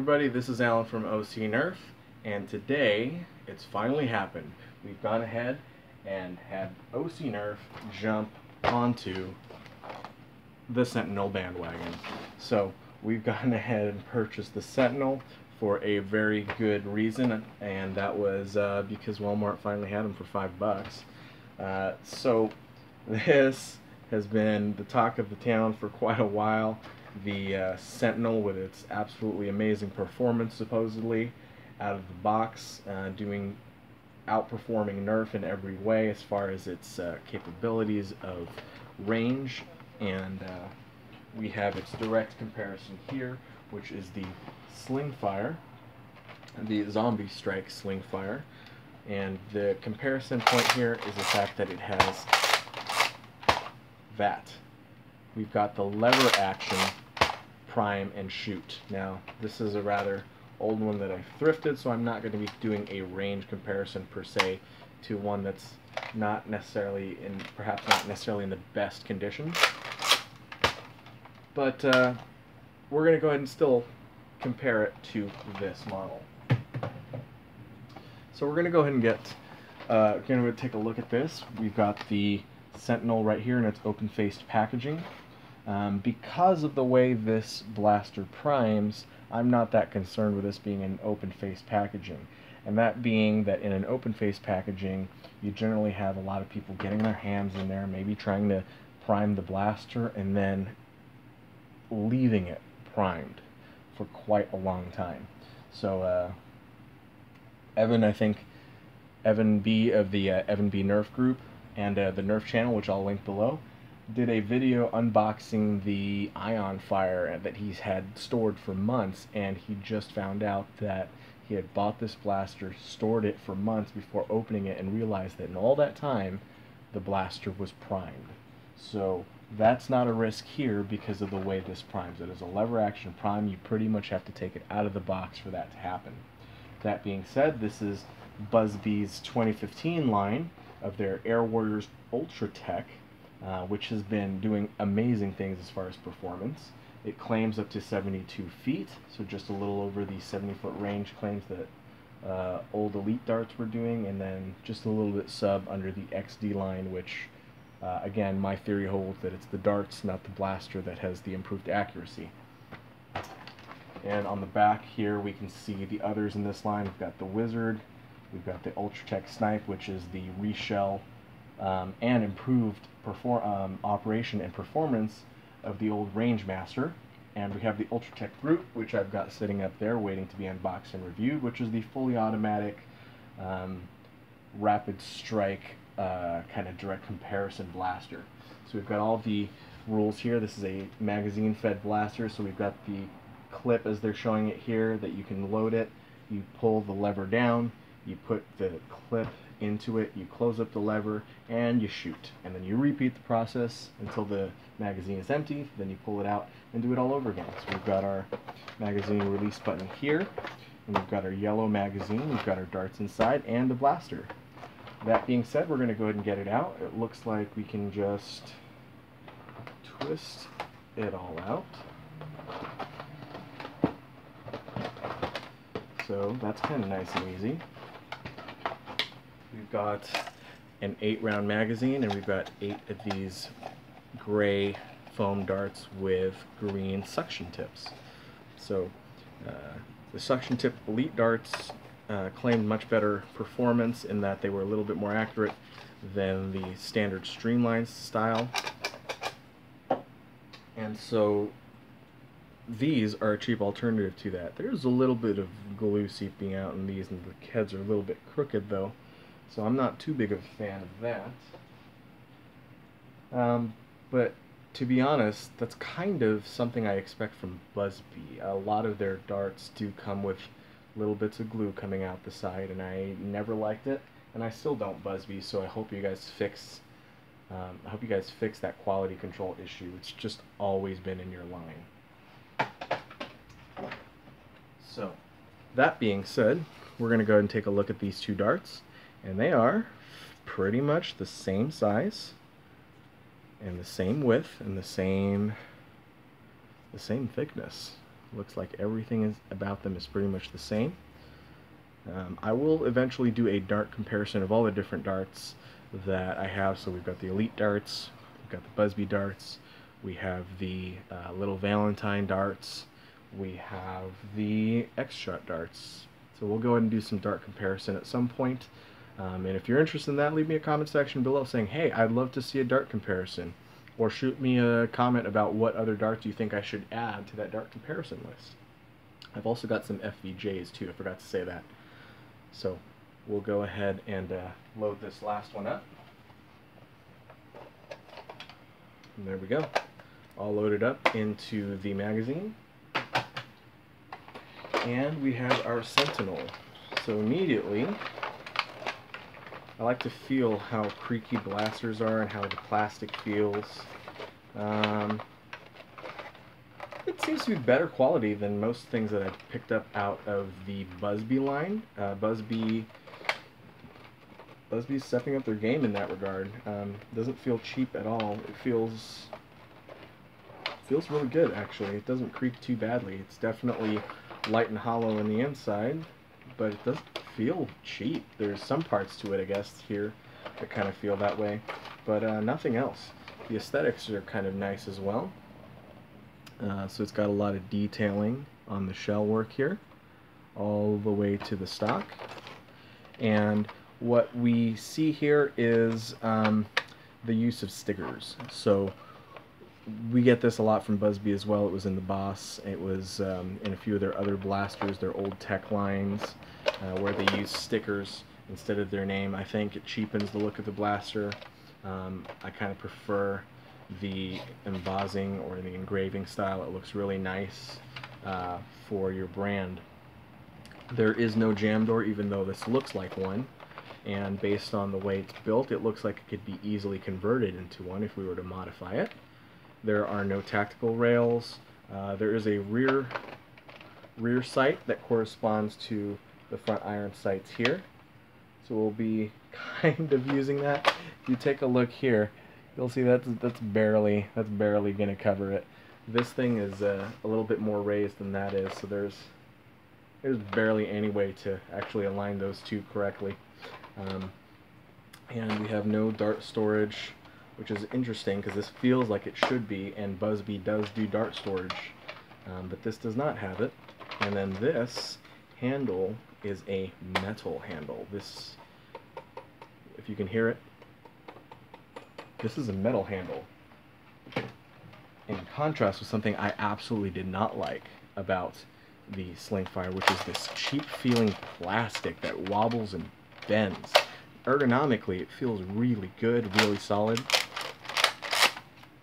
everybody, this is Alan from OC Nerf, and today it's finally happened. We've gone ahead and had OC Nerf jump onto the Sentinel bandwagon. So we've gone ahead and purchased the Sentinel for a very good reason, and that was because Walmart finally had them for $5. So this has been the talk of the town for quite a while. The Sentinel, with its absolutely amazing performance, supposedly out of the box, outperforming Nerf in every way as far as its capabilities of range, and we have its direct comparison here, which is the Slingfire, the Zombie Strike Slingfire, and the comparison point here is the fact that it has that. We've got the lever action, prime and shoot. Now, this is a rather old one that I thrifted, so I'm not going to be doing a range comparison per se to one that's perhaps not necessarily in the best condition. But we're going to go ahead and still compare it to this model. So we're going to go ahead and going to take a look at this. We've got the Sentinel right here in its open-faced packaging. Because of the way this blaster primes, I'm not that concerned with this being an open-faced packaging. And that being that in an open-faced packaging, you generally have a lot of people getting their hands in there, maybe trying to prime the blaster, and then leaving it primed for quite a long time. So Evan B of the Evan B Nerf group and the Nerf channel, which I'll link below, did a video unboxing the Ion Fire that he's had stored for months, and he just found out that he had bought this blaster, stored it for months before opening it, and realized that in all that time the blaster was primed. So that's not a risk here because of the way this primes. It is a lever action prime. You pretty much have to take it out of the box for that to happen. That being said, this is buzzbee's 2015 line of their Air Warriors Ultra Tech, which has been doing amazing things as far as performance. It claims up to 72 feet, so just a little over the 70-foot range claims that old Elite darts were doing, and then just a little bit sub under the XD line, which, again, my theory holds that it's the darts, not the blaster, that has the improved accuracy. And on the back here, we can see the others in this line. We've got the Wizard, we've got the Ultra Tech Snipe, which is the reshell and improved operation and performance of the old Rangemaster. And we have the Ultra Tech Brute, which I've got sitting up there waiting to be unboxed and reviewed, which is the fully automatic rapid strike kind of direct comparison blaster. So we've got all the rules here. This is a magazine fed blaster, so we've got the clip as they're showing it here that you can load it. You pull the lever down, you put the clip into it, you close up the lever, and you shoot. And then you repeat the process until the magazine is empty, then you pull it out and do it all over again. So we've got our magazine release button here, and we've got our yellow magazine, we've got our darts inside, and the blaster. That being said, we're going to go ahead and get it out. It looks like we can just twist it all out. So that's kind of nice and easy. We've got an 8-round magazine, and we've got 8 of these gray foam darts with green suction tips. So the suction tip Elite darts claimed much better performance in that they were a little bit more accurate than the standard Streamline style. And so these are a cheap alternative to that. There's a little bit of glue seeping out in these, and the heads are a little bit crooked though, so I'm not too big of a fan of that. But to be honest, that's kind of something I expect from buzzbee. A lot of their darts do come with little bits of glue coming out the side, and I never liked it, and I still don't buzzbee, so I hope you guys fix that quality control issue. It's just always been in your line. So, that being said, we're going to go ahead and take a look at these two darts, and they are pretty much the same size and the same width and the same thickness. Looks like everything about them is pretty much the same. I will eventually do a dart comparison of all the different darts that I have. So we've got the Elite darts, we've got the buzzbee darts, we have the Little Valentine darts, we have the X-Shot darts. So we'll go ahead and do some dart comparison at some point. And if you're interested in that, leave me a comment section below saying, hey, I'd love to see a dart comparison. Or shoot me a comment about what other darts you think I should add to that dart comparison list. I've also got some FVJs too, I forgot to say that. So we'll go ahead and load this last one up. And there we go. All loaded up into the magazine. And we have our Sentinel. So immediately, I like to feel how creaky blasters are and how the plastic feels. It seems to be better quality than most things that I've picked up out of the buzzbee line. Buzzbee's stepping up their game in that regard. Doesn't feel cheap at all. It feels really good, actually. It doesn't creak too badly. It's definitely light and hollow on the inside, but it doesn't feel cheap. There's some parts to it, I guess, here that kind of feel that way, but nothing else. The aesthetics are kind of nice as well. So it's got a lot of detailing on the shell work here, all the way to the stock. And what we see here is the use of stickers. So we get this a lot from Buzzbee as well. It was in the Boss. It was in a few of their other blasters, their old Tek lines, where they use stickers instead of their name. I think it cheapens the look of the blaster. I kind of prefer the embossing or the engraving style. It looks really nice for your brand. There is no jam door, even though this looks like one. And based on the way it's built, it looks like it could be easily converted into one if we were to modify it. There are no tactical rails. There is a rear sight that corresponds to the front iron sights here. So we'll be kind of using that. If you take a look here, you'll see that's barely going to cover it. This thing is a little bit more raised than that is, so there's barely any way to actually align those two correctly. And we have no dart storage, which is interesting because this feels like it should be, and Buzzbee does do dart storage, but this does not have it. And then this handle is a metal handle. This, if you can hear it, this is a metal handle. In contrast with something I absolutely did not like about the Slingfire, which is this cheap feeling plastic that wobbles and bends. Ergonomically, it feels really good, really solid.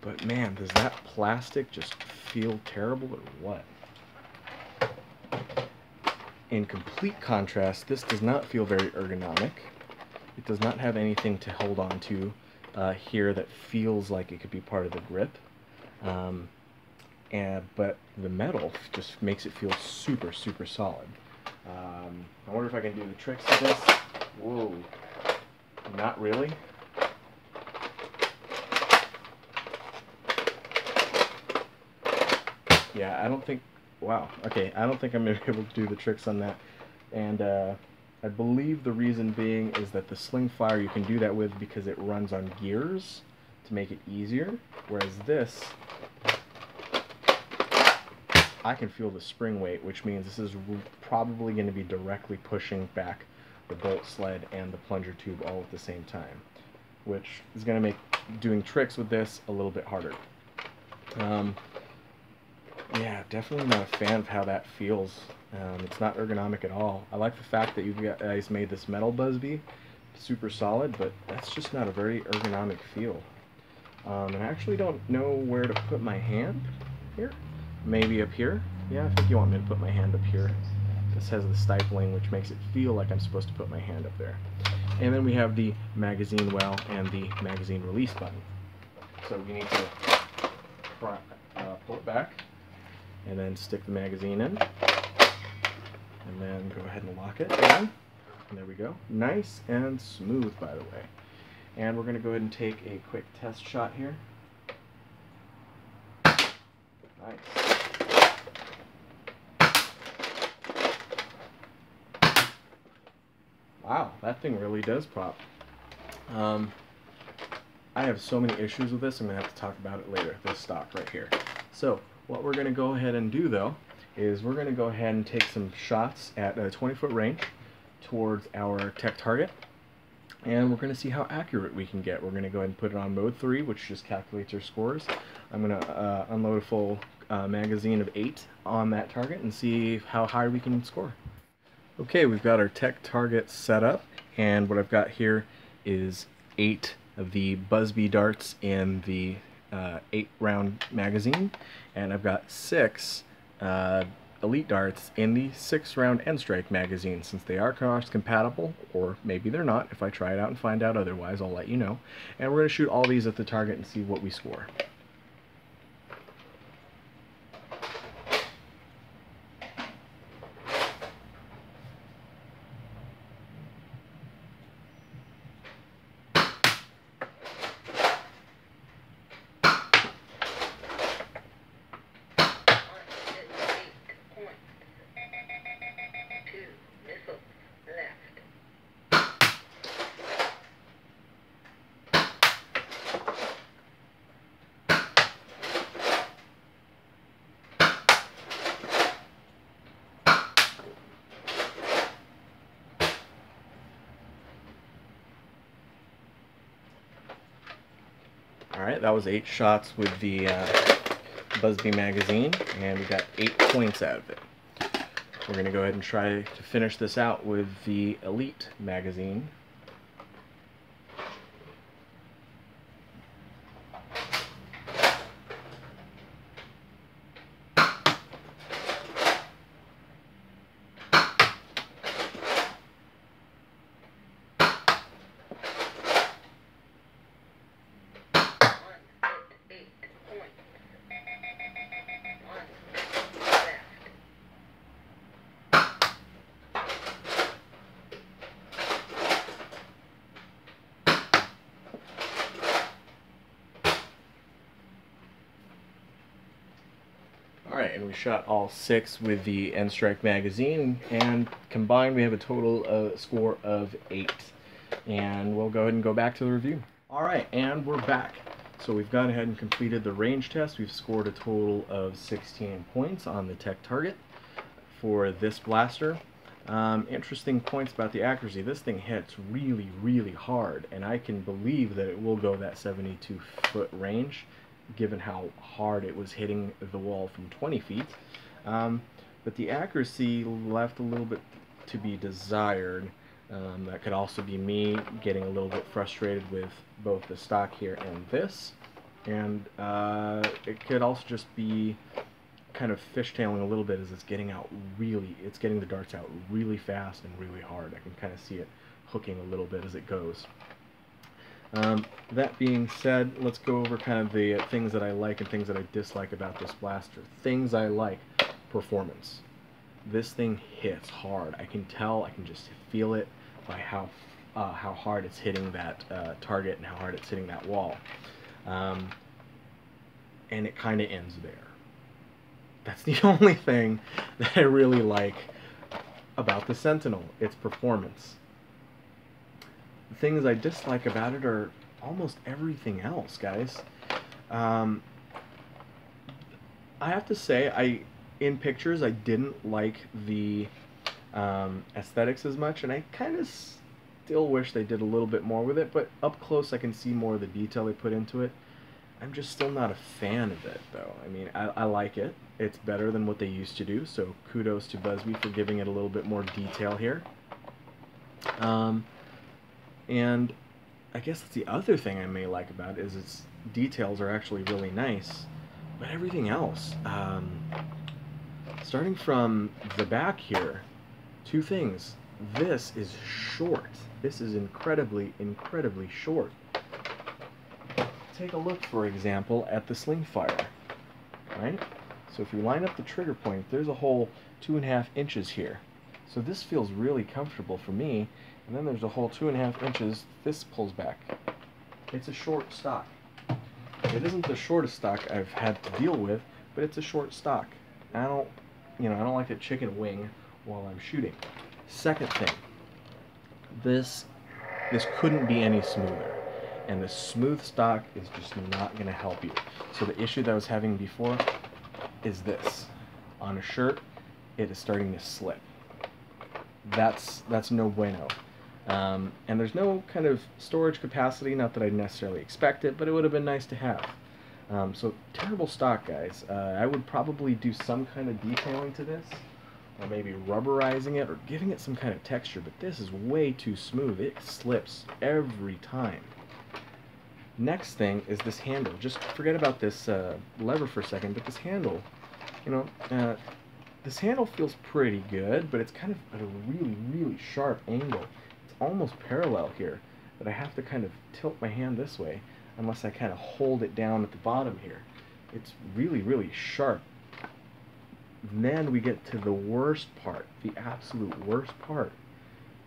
But man, does that plastic just feel terrible or what? In complete contrast, this does not feel very ergonomic. It does not have anything to hold on to here that feels like it could be part of the grip. But the metal just makes it feel super, super solid. I wonder if I can do the tricks of this. Whoa. Not really. Yeah, I don't think... Wow. Okay, I don't think I'm going to be able to do the tricks on that. And I believe the reason being is that the Slingfire you can do that with because it runs on gears to make it easier, whereas this, I can feel the spring weight, which means this is probably going to be directly pushing back the bolt sled and the plunger tube all at the same time, which is going to make doing tricks with this a little bit harder. Yeah, definitely not a fan of how that feels. It's not ergonomic at all. I like the fact that you guys made this metal Buzzbee super solid, but that's just not a very ergonomic feel. And I actually don't know where to put my hand here. Maybe up here? Yeah, I think you want me to put my hand up here. This has the stifling, which makes it feel like I'm supposed to put my hand up there. And then we have the magazine well and the magazine release button. So we need to pull it back and then stick the magazine in. And then go ahead and lock it in. And there we go. Nice and smooth, by the way. And we're going to go ahead and take a quick test shot here. Nice. Wow, that thing really does pop. I have so many issues with this, I'm going to have to talk about it later, this stock right here. So, what we're going to go ahead and do though, is we're going to go ahead and take some shots at a 20-foot range towards our Tek target, and we're going to see how accurate we can get. We're going to go ahead and put it on mode 3, which just calculates our scores. I'm going to unload a full magazine of 8 on that target and see how high we can score. Okay, we've got our Tek target set up, and what I've got here is 8 of the buzzbee darts in the 8-round magazine, and I've got 6 elite darts in the 6-round end strike magazine. Since they are cross compatible, or maybe they're not, if I try it out and find out otherwise, I'll let you know. And we're going to shoot all these at the target and see what we score. Alright, that was 8 shots with the buzzbee magazine, and we got 8 points out of it. We're going to go ahead and try to finish this out with the elite magazine. Alright, and we shot all 6 with the end strike magazine, and combined we have a total score of 8. And we'll go ahead and go back to the review. Alright, and we're back. So we've gone ahead and completed the range test. We've scored a total of 16 points on the Tek target for this blaster. Interesting points about the accuracy. This thing hits really, really hard, and I can believe that it will go that 72-foot range, given how hard it was hitting the wall from 20 feet. But the accuracy left a little bit to be desired. That could also be me getting a little bit frustrated with both the stock here and this. And it could also just be kind of fishtailing a little bit as it's getting the darts out really fast and really hard. I can kind of see it hooking a little bit as it goes. That being said, let's go over kind of the things that I like and things that I dislike about this blaster. Things I like: performance. This thing hits hard. I can tell, I can just feel it by how hard it's hitting that target and how hard it's hitting that wall. And it kind of ends there. That's the only thing that I really like about the Sentinel, its performance. The things I dislike about it are almost everything else, guys. I have to say, in pictures, I didn't like the aesthetics as much, and I kind of still wish they did a little bit more with it, but up close I can see more of the detail they put into it. I'm just still not a fan of it, though. I mean, I like it. It's better than what they used to do, so kudos to buzzbee for giving it a little bit more detail here. And I guess that's the other thing I may like about it, is its details are actually really nice, but everything else, starting from the back here, 2 things. This is short. This is incredibly, incredibly short. Take a look, for example, at the Slingfire, right? So if you line up the trigger point, there's a whole 2.5 inches here. So this feels really comfortable for me, and then there's a whole 2.5 inches, this pulls back. It's a short stock. It isn't the shortest stock I've had to deal with, but it's a short stock. I don't like to chicken wing while I'm shooting. Second thing, This couldn't be any smoother, and the smooth stock is just not going to help you. So the issue that I was having before is this. On a shirt, it is starting to slip. That's no bueno. And there's no kind of storage capacity, not that I'd necessarily expect it, but it would have been nice to have. So terrible stock, guys. I would probably do some kind of detailing to this, or maybe rubberizing it, or giving it some kind of texture, but this is way too smooth. It slips every time. Next thing is this handle. Just forget about this lever for a second, but this handle, you know, this handle feels pretty good, but it's kind of at a really, really sharp angle. It's almost parallel here, but I have to kind of tilt my hand this way, unless I kind of hold it down at the bottom here. It's really, really sharp. And then we get to the worst part. The absolute worst part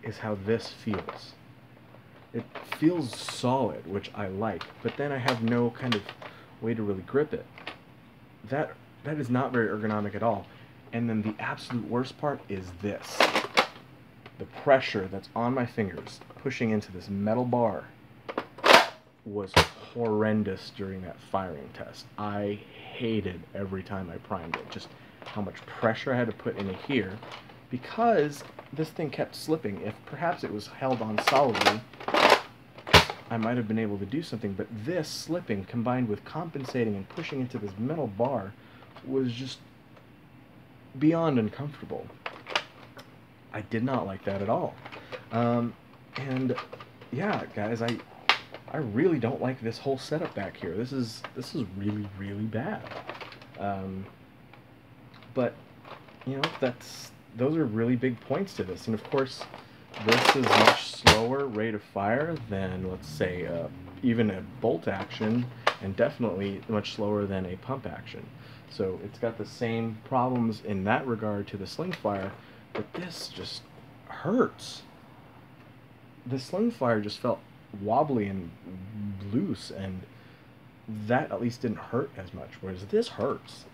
is how this feels. It feels solid, which I like, but then I have no kind of way to really grip it. That is not very ergonomic at all. And then the absolute worst part is this. The pressure that's on my fingers pushing into this metal bar was horrendous during that firing test. I hated every time I primed it, just how much pressure I had to put into here, because this thing kept slipping. If perhaps it was held on solidly, I might have been able to do something, but this slipping combined with compensating and pushing into this metal bar was just beyond uncomfortable. I did not like that at all. And yeah, guys, I really don't like this whole setup back here. This is really, really bad. But you know, those are really big points to this. And of course, this is much slower rate of fire than, let's say, even a bolt action, and definitely much slower than a pump action. So it's got the same problems in that regard to the Slingfire, but this just hurts. The Slingfire just felt wobbly and loose, and that at least didn't hurt as much, whereas this hurts.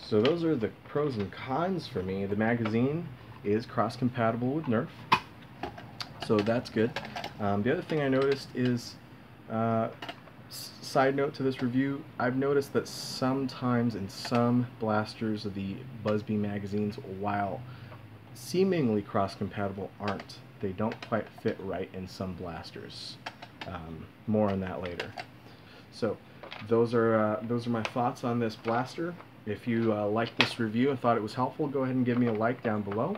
So those are the pros and cons for me. The magazine is cross-compatible with Nerf, so that's good. The other thing I noticed is, side note to this review, I've noticed that sometimes in some blasters of the buzzbee magazines, while seemingly cross-compatible, aren't. They don't quite fit right in some blasters. More on that later. So those are my thoughts on this blaster. If you liked this review and thought it was helpful, go ahead and give me a like down below.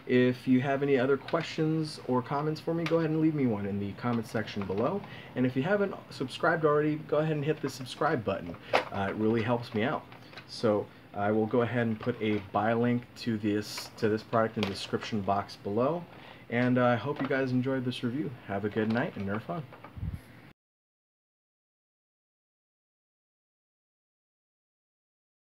If you have any other questions or comments for me, go ahead and leave me one in the comments section below. And if you haven't subscribed already, go ahead and hit the subscribe button. It really helps me out. So I will go ahead and put a buy link to this product in the description box below. And I hope you guys enjoyed this review. Have a good night and Nerf on.